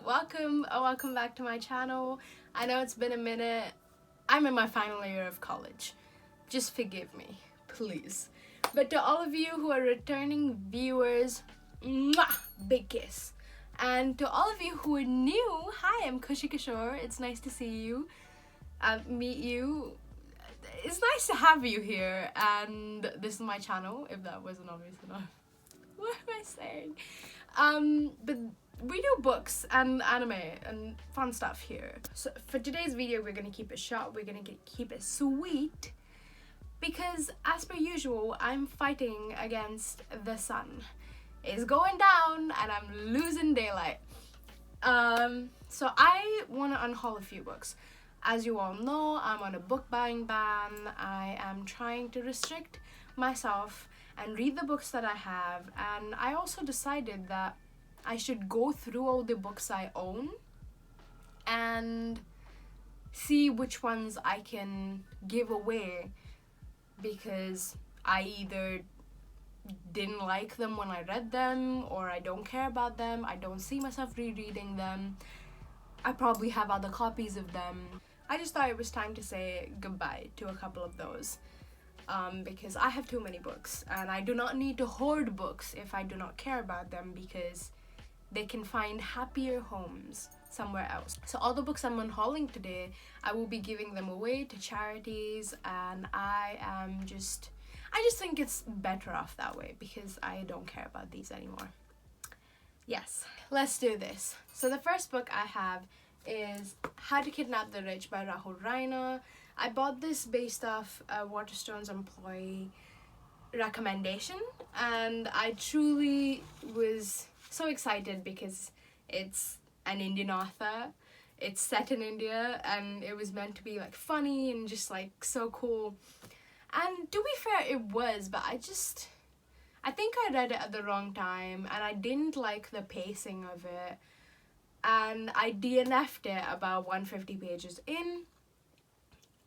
welcome back to my channel. I know it's been a minute. I'm in my final year of college. Just forgive me, please. But to all of you who are returning viewers, mwah, big kiss. And to all of you who are new, hi, I'm Khushi Kishore. It's nice to see you, meet you. It's nice to have you here, and this is my channel, if that wasn't obvious enough. What am I saying? But we do books and anime and fun stuff here. So for today's video, we're gonna keep it short, we're gonna keep it sweet, because as per usual, I'm fighting against the sun. It's going down and I'm losing daylight. So I wanna unhaul a few books. As you all know, I'm on a book buying ban. I am trying to restrict myself and read the books that I have, and I also decided that I should go through all the books I own and see which ones I can give away, because I either didn't like them when I read them, or I don't care about them, I don't see myself rereading them, I probably have other copies of them. I just thought it was time to say goodbye to a couple of those. Because I have too many books, and I do not need to hoard books if I do not care about them, because they can find happier homes somewhere else. So all the books I'm unhauling today, I will be giving them away to charities, and I just think it's better off that way, because I don't care about these anymore. Yes, let's do this. So the first book I have is How to Kidnap the Rich by Rahul Raina. I bought this based off a Waterstone's employee recommendation, and I truly was so excited because it's an Indian author, it's set in India, and it was meant to be like funny and just like so cool. And to be fair, it was, but I think I read it at the wrong time, and I didn't like the pacing of it, and I DNF'd it about 150 pages in.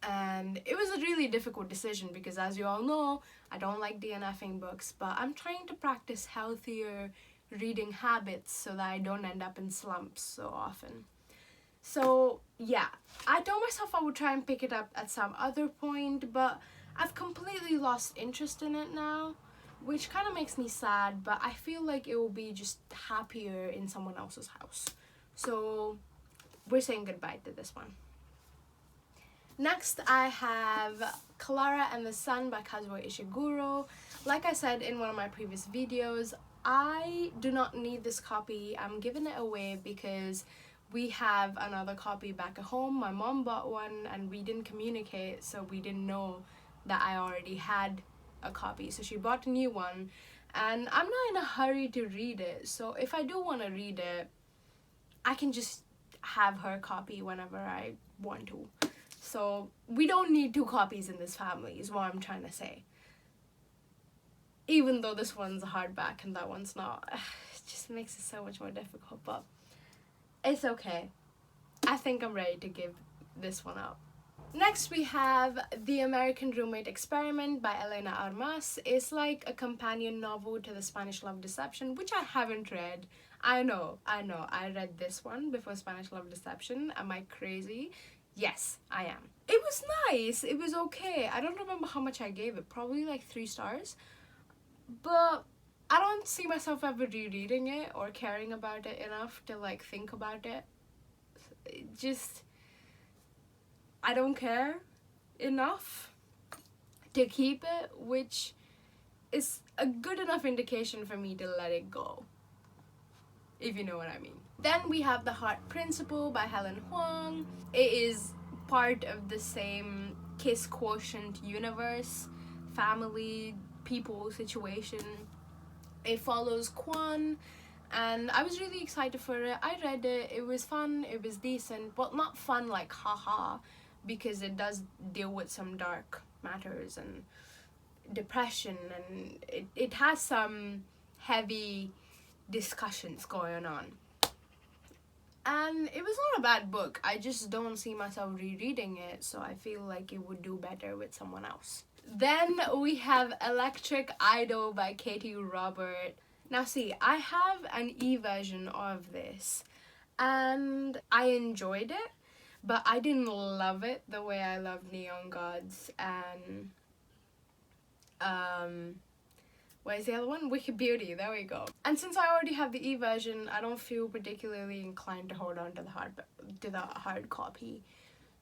And it was a really difficult decision because, as you all know, I don't like DNFing books, but I'm trying to practice healthier reading habits so that I don't end up in slumps so often. So yeah, I told myself I would try and pick it up at some other point, but I've completely lost interest in it now, which kind of makes me sad, but I feel like it will be just happier in someone else's house. So we're saying goodbye to this one. Next, I have Klara and the Sun by Kazuo Ishiguro. Like I said in one of my previous videos, I do not need this copy. I'm giving it away because we have another copy back at home. My mom bought one and we didn't communicate, so we didn't know that I already had a copy. So she bought a new one, and I'm not in a hurry to read it. So if I do want to read it, I can just have her copy whenever I want to. So we don't need two copies in this family is what I'm trying to say. Even though this one's a hardback and that one's not. It just makes it so much more difficult, but it's okay. I think I'm ready to give this one up. Next we have The American Roommate Experiment by Elena Armas. It's like a companion novel to The Spanish Love Deception, which I haven't read. I know, I read this one before Spanish Love Deception. Am I crazy? Yes, I am. It was nice. It was okay. I don't remember how much I gave it. Probably like 3 stars. But I don't see myself ever rereading it or caring about it enough to like think about it. I don't care enough to keep it, which is a good enough indication for me to let it go, if you know what I mean. Then we have The Heart Principle by Helen Hoang. It is part of the same Kiss Quotient universe, family, people situation. It follows Kwan, and I was really excited for it. I read it, it was fun, it was decent. Well, not fun like haha, because it does deal with some dark matters and depression, and it has some heavy discussions going on. And it was not a bad book. I just don't see myself rereading it, so I feel like it would do better with someone else. Then we have Electric Idol by Katee Robert. Now see, I have an e-version of this, and I enjoyed it, but I didn't love it the way I loved Neon Gods and what is the other one? Wicked Beauty, there we go. And since I already have the e-version, I don't feel particularly inclined to hold on to the hard copy.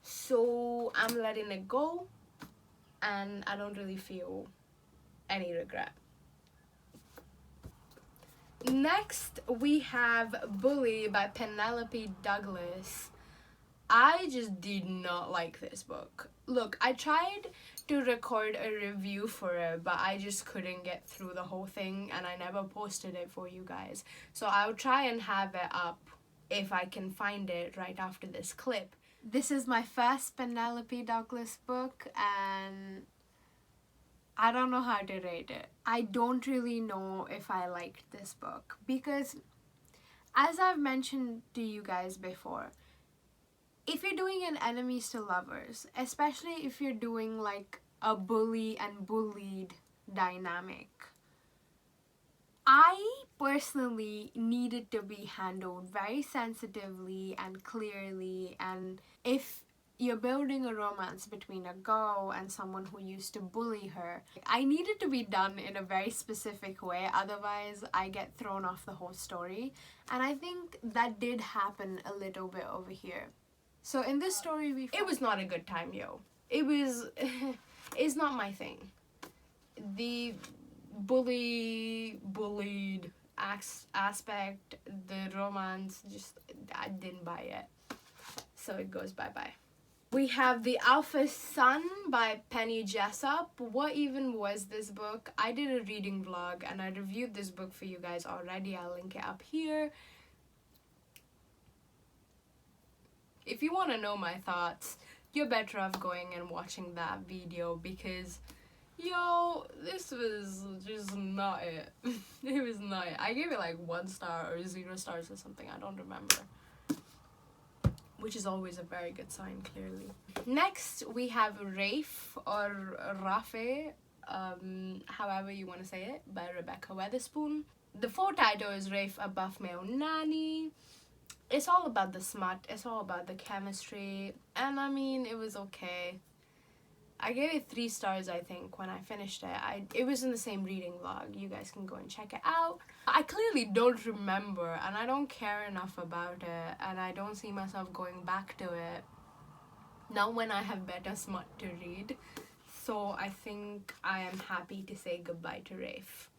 So I'm letting it go, and I don't really feel any regret. Next, we have Bully by Penelope Douglas. I just did not like this book. Look, I tried to record a review for it, but I just couldn't get through the whole thing, and I never posted it for you guys. So I'll try and have it up if I can find it right after this clip. This is my first Penelope Douglas book, and I don't know how to rate it. I don't really know if I liked this book because, as I've mentioned to you guys before, if you're doing an enemies to lovers, especially if you're doing like a bully and bullied dynamic, I personally needed to be handled very sensitively and clearly. And if you're building a romance between a girl and someone who used to bully her, I needed to be done in a very specific way, otherwise I get thrown off the whole story. And I think that did happen a little bit over here. So in this story, it was not a good time, yo. It was, it's not my thing. The bullied aspect, the romance, just, I didn't buy it. So it goes bye-bye. We have The Alpha Sun by Penny Jessup. What even was this book? I did a reading vlog and I reviewed this book for you guys already. I'll link it up here. If you want to know my thoughts, you're better off going and watching that video because, yo, this was just not it. It was not it. I gave it like 1 star or 0 stars or something. I don't remember. Which is always a very good sign, clearly. Next, we have RAFE or RAFE, however you want to say it, by Rebekah Weatherspoon. The full title is RAFE, a buff male nanny. It's all about the smut, it's all about the chemistry, and I mean, it was okay. I gave it 3 stars, I think, when I finished it. It was in the same reading vlog. You guys can go and check it out. I clearly don't remember, and I don't care enough about it, and I don't see myself going back to it. Not when I have better smut to read. So I think I am happy to say goodbye to RAFE.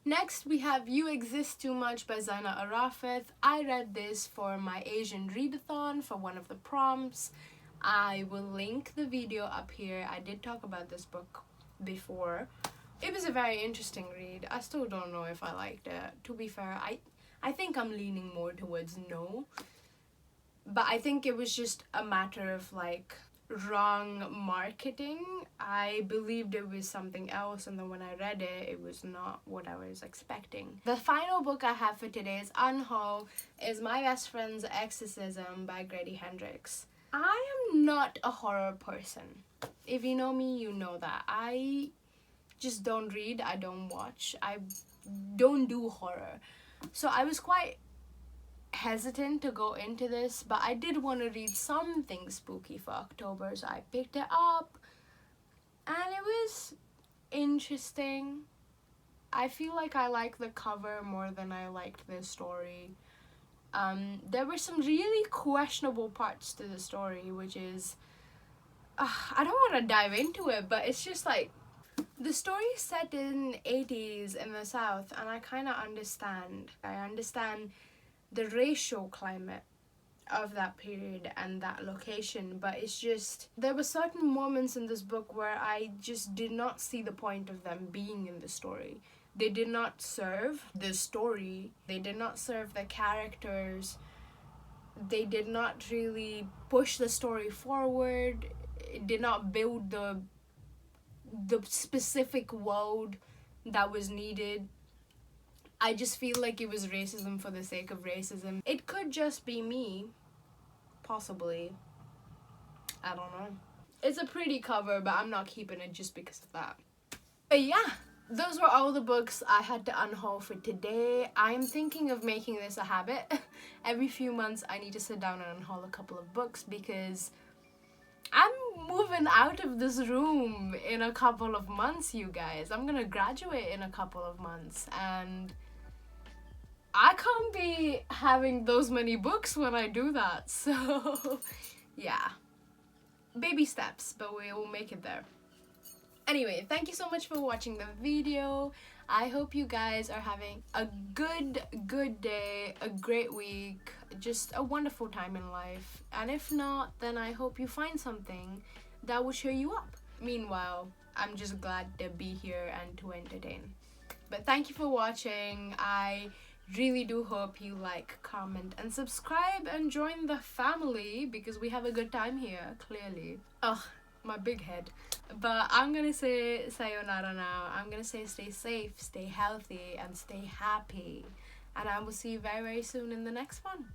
Next, we have You Exist Too Much by Zaina Arafat. I read this for my Asian readathon for one of the prompts. I will link the video up here. I did talk about this book before. It was a very interesting read. I still don't know if I liked it. To be fair, I think I'm leaning more towards no. But I think it was just a matter of like wrong marketing. I believed it was something else, and then when I read it, it was not what I was expecting. The final book I have for today is Unhaul, is my best friend's Exorcism by Grady Hendrix. I am not a horror person. If you know me, you know that. I just don't read, I don't watch, I don't do horror. So I was quite hesitant to go into this, but I did want to read something spooky for October, so I picked it up and it was interesting. I feel like I liked the cover more than I liked the story. There were some really questionable parts to the story, which is I don't want to dive into it, but it's just like the story is set in 80s in the South, and I kind of understand. I understand the racial climate of that period and that location, but it's just there were certain moments in this book where I just did not see the point of them being in the story. They did not serve the story, they did not serve the characters, they did not really push the story forward, it did not build the specific world that was needed. I just feel like it was racism for the sake of racism. It could just be me, possibly. I don't know. It's a pretty cover, but I'm not keeping it just because of that. But yeah, those were all the books I had to unhaul for today. I'm thinking of making this a habit. Every few months I need to sit down and unhaul a couple of books because I'm moving out of this room in a couple of months, you guys. I'm gonna graduate in a couple of months and I can't be having those many books when I do that. So yeah, baby steps, but we will make it there. Anyway, thank you so much for watching the video. I hope you guys are having a good day, a great week, just a wonderful time in life. And if not, then I hope you find something that will cheer you up. Meanwhile, I'm just glad to be here and to entertain. But thank you for watching. I really do hope you like, comment, and subscribe and join the family because we have a good time here, clearly. Ugh, my big head. But I'm gonna say sayonara now. I'm gonna say stay safe, stay healthy, and stay happy. And I will see you very soon in the next one.